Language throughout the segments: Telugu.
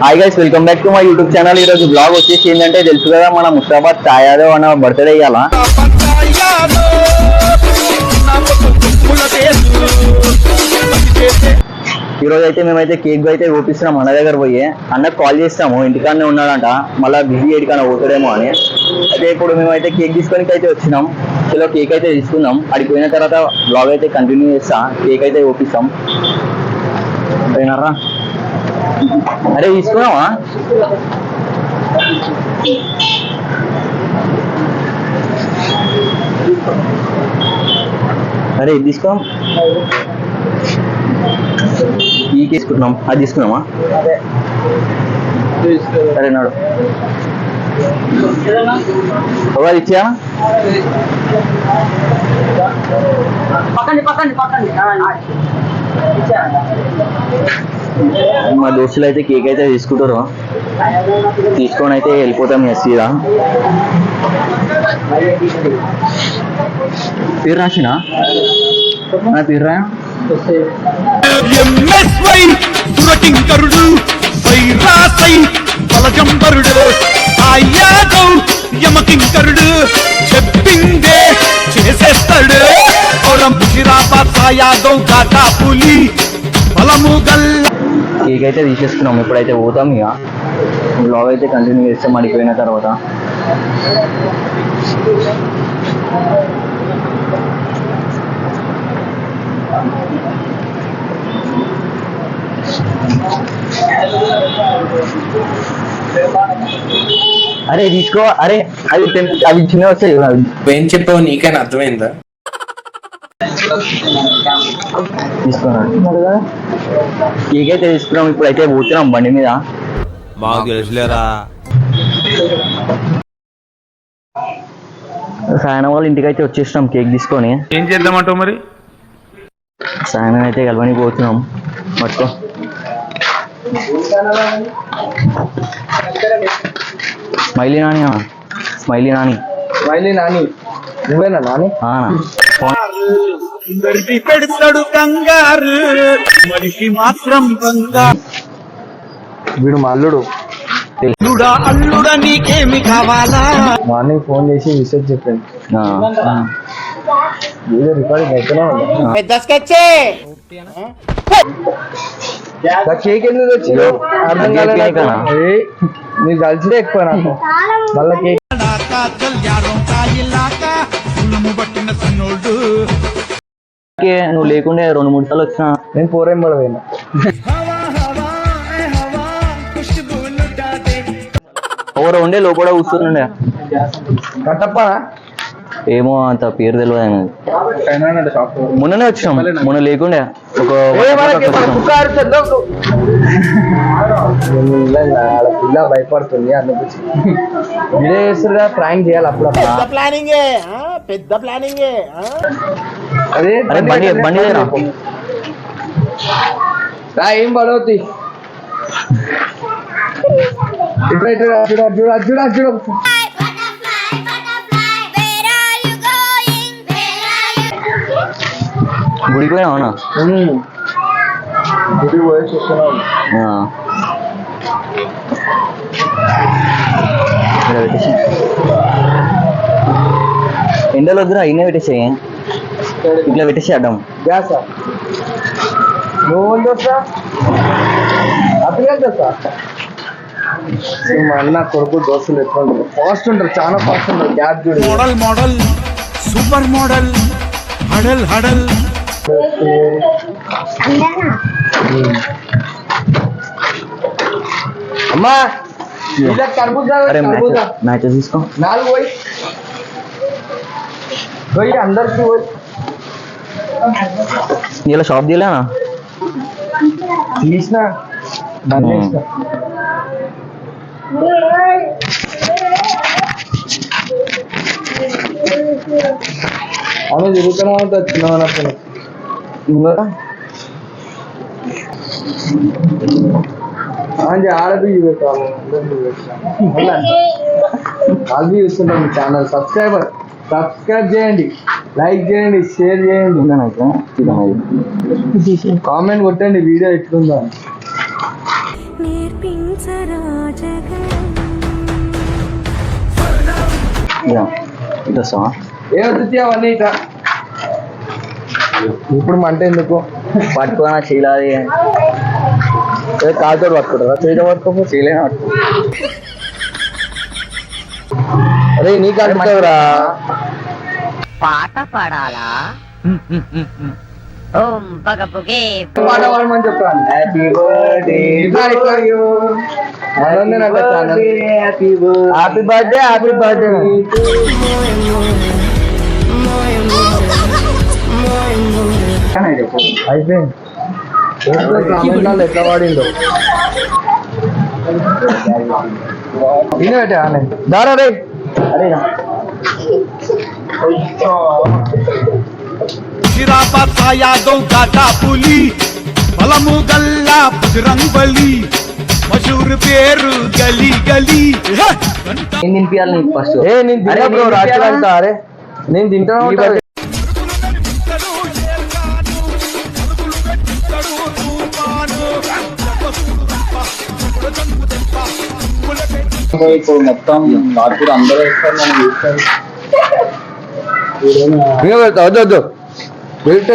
Hi guys, welcome back to my YouTube channel. ఈరోజు బ్లాగ్ వచ్చేసి ఏంటంటే తెలుసు కదా, మన ముస్తాబాద్ ఛాయాదో అన్న బర్త్డే ఇయ్యాల. ఈరోజు అయితే మేమైతే కేక్ అయితే ఓపిస్తున్నాం అన్న దగ్గర పోయి. అన్నకు కాల్ చేస్తాము, ఇంటికాడనే ఉన్నాడంట, మళ్ళీ బిజీ ఎడికన్నా పోతాడేమో అని. అయితే ఇప్పుడు మేమైతే కేక్ తీసుకొని అయితే వచ్చినాం. చలో కేక్ అయితే తీసుకుందాం. అడిగి పోయిన తర్వాత బ్లాగ్ అయితే కంటిన్యూ చేస్తా. కేక్ అయితే ఓపిస్తాం. పోయినారా? అరే తీసుకున్నావా? అరే ఇది తీసుకో. ఈ తీసుకుంటున్నాం. అది తీసుకున్నామా? సరే నాడు అది ఇచ్చా. మా దోస్తులు అయితే కేక్ అయితే తీసుకుంటారు. తీసుకొని అయితే వెళ్ళిపోతాం. ఎస్సీరా పేరు రాసినా నా పేరు రా. చెప్పిందే చేసేస్తాడు. కేక్ అయితే తీసేసుకున్నాం. ఇప్పుడైతే పోతాం. ఇక బ్లాగ్ అయితే కంటిన్యూ చేస్తాం అడిగిపోయిన తర్వాత. అరే తీసుకో. అరే అవి చిన్న వస్తాయి. ఏం చెప్పావు నీకైనా అర్థమైందా? తీసుకున్నాడు కదా. కేక్ అయితే తీసుకున్నాం. ఇప్పుడైతే పోతున్నాం బండి మీద. మాకు తెలుసులేరా. సాయన వాళ్ళ ఇంటికి అయితే వచ్చేసినాం కేక్ తీసుకొని. ఏం చేద్దామంటావు మరి? సాయన అయితే కలవని పోతున్నాం. పట్టుకో. Smiley Nani. Smiley Nani. Smiley Nani నువ్వేనా నాని? పెడతాడు కంగారు మనిషి మాత్రం వీడు మా అల్లుడు. అల్లుడా నీకేమి కావాలా? మార్నింగ్ ఫోన్ చేసి విషయం చెప్పాను. ఏదో రికార్డింగ్ అయితేనే కేక్ ఎందుకు వచ్చింది అర్థం కాలేదు. నీకు కలిసిదే ఎక్కువ నాకు. మళ్ళా కేక్ నువ్వు లేకుండే 2-3 సార్లు వచ్చినా. నేను పోరేం పడవేనా. ఎవరు ఉండే లోపల కూర్చుండే. కట్టప్పా ఏమో అంత పేరు తెలియదు. మొన్ననే వచ్చినాం. మొన్న లేకుండే పిల్ల భయపడుతుంది. అనిపించి ఇదే చేస్తున్నా ప్రాంక్ చేయాలి అప్పుడప్పుడు. పెద్ద ప్లానింగ్. అదే బండి ఏం పడవుతాయి. చూడ గుడికి పోయినా. గుడి పోయి చూస్తున్నాం. ఎండలో వద్దురా, అయినా పెట్టేసాయి. ఇట్లా పెట్టేసేద్దాం. గ్యాసా నువ్వు అతగలుగుతా. మా అన్న కొడుకు దోస్తులు ఎట్లా ఉంటారు? ఫాస్ట్ ఉంటారు, చాలా ఫాస్ట్ ఉంటారు. గ్యాస్ చూడు. మోడల్ సూపర్ మోడల్ హడల్ హడల్. అమ్మా మ్యాచ్ తీసుకో. 4 పోయి అందరికి పోయి. ఇలా షాప్ తీయలేనా? తీసిన ఆమె తిరుగుతూనే ఉంటుంది చిన్నప్పుడు. ఆడబి ఆల్బీ చూస్తుంటాం. మీ ఛానల్ సబ్స్క్రైబ్ చేయండి, లైక్ చేయండి, షేర్ చేయండి, కామెంట్ కొట్టండి వీడియో ఎట్లుందో. ఇటు వస్తావా? ఏమవుతుంది అవన్నీ ఇట ఇప్పుడు మంట ఎందుకు పట్టుకోనా చీలాది కాలుతో పట్టుకుంటారా? చేతితో పట్టుకోపో చీలైనా పట్టుకో. అరే నీకు అంటున్నావురా పాట పాడాలా ఓం పగపుగే పాట పాడమని చెప్తాను happy birthday happy birthday happy birthday అయిపోయింది ఎట్లా వాడిందో ఇదే దారా రే शिरापत यादों का टापुली बलमु गल्ला बजरंग बली मशहूर पेरू गली गली నేను తినిపియాలి నీకు ఫస్ట్. ఏ నేను తిన్నా బ్రో రాత్రి అంతా అరే నేను తింటాను ఉంటా. ఇప్పుడు మొత్తం రాత్రి అందరూ వేస్తారు, మనం చూస్తాం. ఇంకా పెడతా వద్దు వద్దు వెయిట్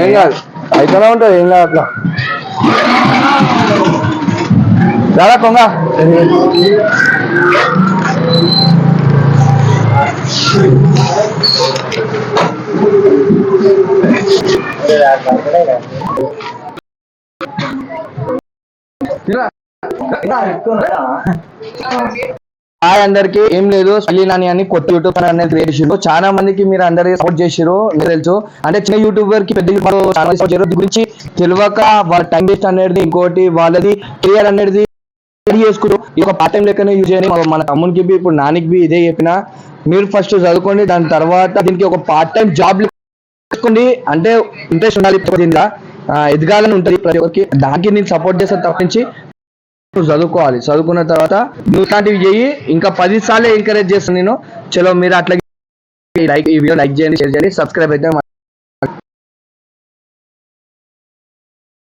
ఏం కాదు అయితేనే ఉంటుంది ఏం కాదు అట్లా చాలా కొంగ హాయ్ అందరికి ఏం లేదు సల్లి నాని అని కొత్త యూట్యూబ్ ఛానల్ క్రియేట్ చేసిరు. చాలా మందికి మీరు అందరికి సపోర్ట్ చేసిరు నాకు తెలుసు. అంటే చిన్న యూట్యూబర్ కి పెద్ద ఛానల్ సపోర్ట్ చేయరు. దీని గురించి తెలియక వాళ్ళ టైం వేస్ట్ అనేది ఇంకోటి వాళ్ళది కెరియర్ అనేది చేసుకుంటారు. ఇది ఒక పార్ట్ టైం లెక్కనే యూజ్ చేయని మన తమ్మునికి బి ఇప్పుడు నానికి బి ఇదే చెప్పిన. మీరు ఫస్ట్ చదువుకోండి, దాని తర్వాత దీనికి ఒక పార్ట్ టైం జాబ్ చేసుకోండి. అంటే ఇంట్రెస్ట్ ఉండాలి దీనిలో ఎదగాలని ఉంటుంది ప్రతి ఒక్కరికి. దానికి నేను సపోర్ట్ చేస్తాను తప్పించి నువ్వు చదువుకోవాలి. చదువుకున్న తర్వాత నువ్వు ఇట్లాంటివి చేయి. ఇంకా 10 సార్లు ఎంకరేజ్ చేస్తాను నేను. చలో మీరు అట్లా ఈ వీడియో లైక్ చేయండి, షేర్ చేయండి, సబ్స్క్రైబ్ అయితే